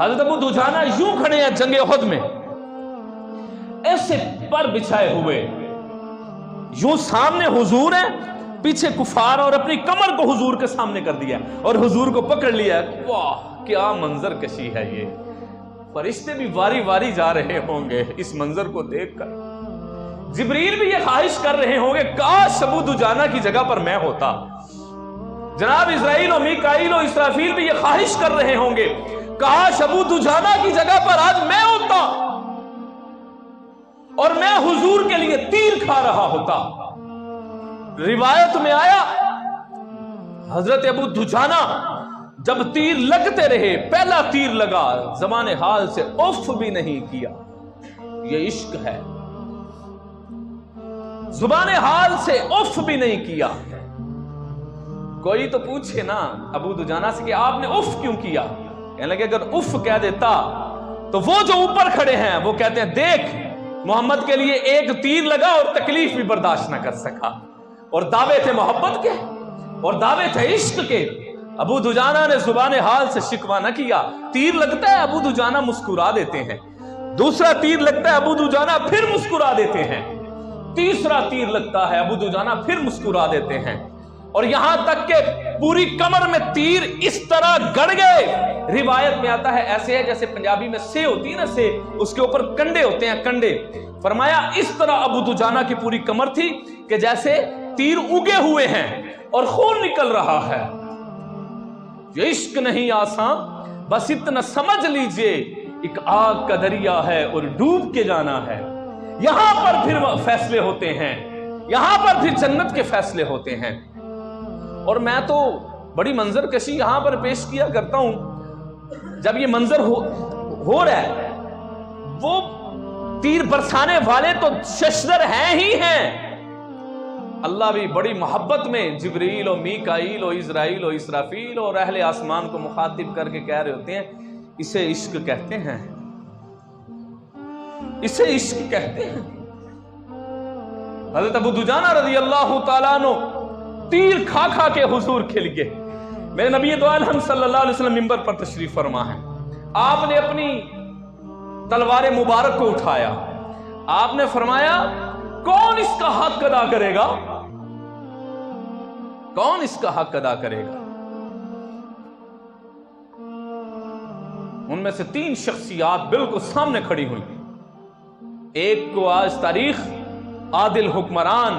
हजरत अबू दुजाना यूं खड़े हैं जंगे उहद में, ऐसे पर बिछाए हुए, यूं सामने हुजूर है, पीछे कुफार, और अपनी कमर को हुजूर के सामने कर दिया और हुजूर को पकड़ लिया। वाह क्या मंजर कशी है ये। फरिश्ते भी वारी वारी जा रहे होंगे इस मंजर को देखकर। जिब्रील भी ये ख्वाहिश कर रहे होंगे काश अबू दुजाना की जगह पर मैं होता। जनाब इस्राइल और मीकाईल और इसराफील भी ये ख्वाहिश कर रहे होंगे काश अबू दुजाना की जगह पर आज मैं होता और मैं हुजूर के लिए तीर खा रहा होता। रिवायत में आया हजरत अबू दुजाना जब तीर लगते रहे, पहला तीर लगा, ज़बान हाल से उफ भी नहीं किया। ये इश्क है, ज़ुबान हाल से उफ भी नहीं किया। कोई तो पूछे ना अबू दुजाना से कि आपने उफ क्यों किया? कहने लगे अगर उफ कह देता तो वो जो ऊपर खड़े हैं वो कहते हैं देख मोहम्मद के लिए एक तीर लगा और तकलीफ भी बर्दाश्त ना कर सका। और दावे थे मोहब्बत के और दावे थे इश्क के। अबू दुजाना ने जुबान हाल से शिकवा न किया। तीर लगता है अबू दुजाना मुस्कुरा देते हैं, दूसरा तीर लगता है अबू दुजाना फिर मुस्कुरा देते हैं, तीसरा तीर लगता है अबू दुजाना फिर मुस्कुरा देते हैं, और यहां तक के पूरी कमर में तीर इस तरह गड़ गए। रिवायत में आता है ऐसे है जैसे पंजाबी में से होती है ना, से उसके ऊपर कंडे होते हैं, कंडे। फरमाया इस तरह अबू दुजाना की पूरी कमर थी कि जैसे तीर उगे हुए हैं और खून निकल रहा है। ये इश्क नहीं आसान, बस इतना समझ लीजिए एक आग का दरिया है और डूब के जाना है। यहां पर फिर फैसले होते हैं, यहां पर फिर जन्नत के फैसले होते हैं। और मैं तो बड़ी मंजर कशी यहां पर पेश किया करता हूं। जब ये मंजर हो रहा है, वो तीर बरसाने वाले तो शशदर हैं ही हैं। अल्लाह भी बड़ी मोहब्बत में जिब्रील और मीकाईल और इज़राइल और इसराफील और अहले आसमान को मुखातिब करके कह रहे होते हैं इसे इश्क कहते हैं, इसे इश्क कहते हैं। हज़रत अबू दुजाना रज़ी अल्लाह तआला अन्हु तीर खा खा के हुजूर खिल गए। मेरे नबी दो आलम सल्लल्लाहु अलैहि वसल्लम मिंबर पर तशरीफ फरमा है। आपने अपनी तलवार मुबारक को उठाया, आपने फरमाया कौन इसका हक अदा करेगा, कौन इसका हक अदा करेगा। उनमें से तीन शख्सियात बिल्कुल सामने खड़ी हुई। एक को आज तारीख आदिल हुक्मरान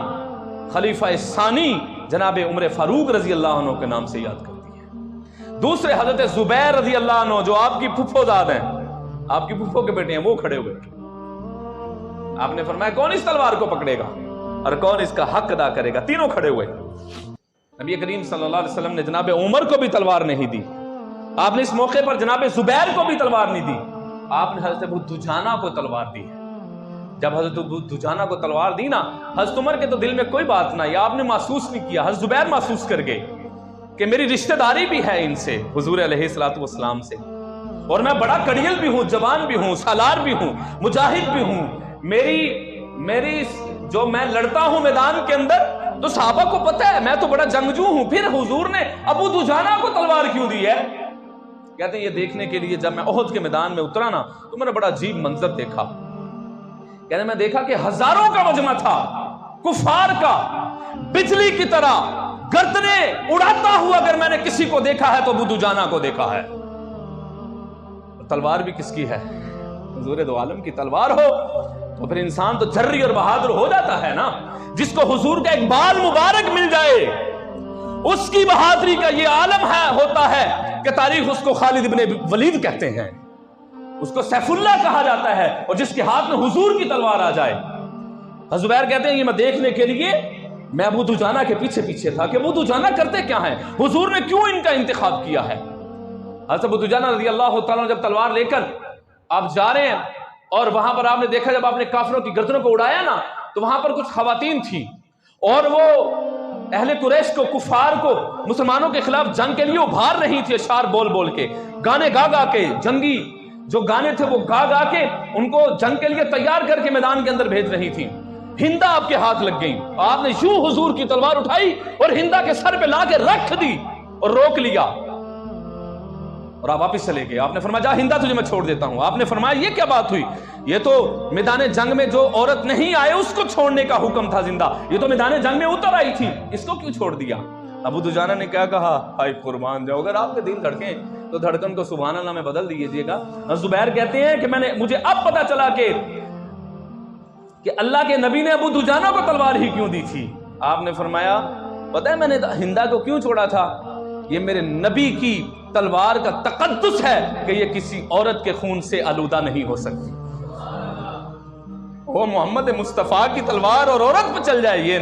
खलीफा सानी जनाब उमर फारूक रजी अल्लाह अन्हु के नाम से याद करती है। दूसरे हजरत जुबैर रजी अल्लाह अन्हु जो आपकी फुफोजाद हैं, आपकी फुफो के बेटे हैं, वो खड़े हुए। आपने फरमाया कौन इस तलवार को पकड़ेगा और कौन इसका हक अदा करेगा। तीनों खड़े हुए। नबी करीम सल्लल्लाहु अलैहि वसल्लम ने जनाब उमर को भी तलवार नहीं दी, आपने इस मौके पर जनाब जुबैर को भी तलवार नहीं दी, आपने हजरत अबू दुजाना को तलवार दी है। जब हजरत अबू दुजाना को तलवार दी ना, हजरत उमर के तो दिल में कोई बात ना, या आपने महसूस नहीं किया, हजरत जुबैर महसूस कर गए कि मेरी रिश्तेदारी भी है इनसे, हुजूर अलैहिस्सलातु वस्सलाम से, और मैं बड़ा कड़ियल भी हूं, जवान भी हूं, सालार भी हूं, मुजाहिद भी हूं। मेरी जो मैं लड़ता हूं मैदान के अंदर तो सहाबा को पता है मैं तो बड़ा जंगजू हूं। फिर हुजूर ने अबू दुजाना को तलवार क्यों दी है? कहते हैं ये देखने के लिए जब मैं ओहद के मैदान में उतरा ना तो मैंने बड़ा अजीब मंजर देखा। कहते मैं देखा कि हजारों का मजमा था कुफार का, बिजली की तरह गर्दने उड़ाता हुआ अगर मैंने किसी को देखा है तो अबू दुजाना को देखा है। तलवार भी किसकी है? हुजूर दो आलम की तलवार हो तो फिर इंसान तो जर्री और बहादुर हो जाता है ना। जिसको हुजूर का एक बाल मुबारक मिल जाए उसकी बहादुरी का ये आलम है, होता है कि तारीख उसको खालिद इब्ने वलीद कहते हैं, उसको सैफुल्लाह कहा जाता है, और जिसके हाथ में हुजूर की तलवार आ जाए। जुबैर कहते हैं ये मैं देखने के लिए मैं अबू दुजाना के पीछे पीछे था कि अबू दुजाना करते क्या है, हुजूर ने क्यों इनका इंतखाब किया है। हज़रत अबू दुजाना रज़ी अल्लाह तआला जब तलवार लेकर आप जा रहे हैं और वहां पर आपने देखा जब आपने काफिरों की गर्दनों को उड़ाया ना तो वहां पर कुछ खवातीन थी और वो अहले कुरैश को, कुफार को मुसलमानों के खिलाफ जंग के लिए उभार रही थी, अशार बोल बोल के, गाने गा गा के, जंगी जो गाने थे वो गा गा के उनको जंग के लिए तैयार करके मैदान के अंदर भेज रही थी। हिंदा आपके हाथ लग गई, आपने यूं हुजूर की तलवार उठाई और हिंदा के सर पे ला के रख दी और रोक लिया। اور آپ واپس چلے گئے. آپ نے فرمایا جا ہندا تجھے میں چھوڑ دیتا ہوں. آپ نے فرمایا یہ کیا بات ہوئی؟ یہ تو میدان جنگ میں جو عورت نہیں آئے اس کو چھوڑنے کا حکم تھا زندہ, یہ تو میدان جنگ میں اتر آئی تھی, اس کو کیوں چھوڑ دیا؟ ابو دجانہ نے کیا کہا؟ ہائے قربان جاؤ, اگر آپ کے دل دھڑکیں تو دھڑکن کو سبحان اللہ میں بدل دیجیے گا. زبیر کہتے ہیں کہ مجھے اب پتا چلا کہ اللہ کے نبی نے ابو دجانہ کو تلوار ہی کیوں دی تھی. آپ نے فرمایا پتہ ہے میں نے ہندا کو کیوں چھوڑا تھا؟ یہ میرے نبی کی تلوار کا تقدس ہے کہ یہ کسی عورت کے خون سے آلودہ نہیں ہو سکتی. وہ محمد مصطفیٰ کی تلوار اور عورت پہ چل جائے, یہ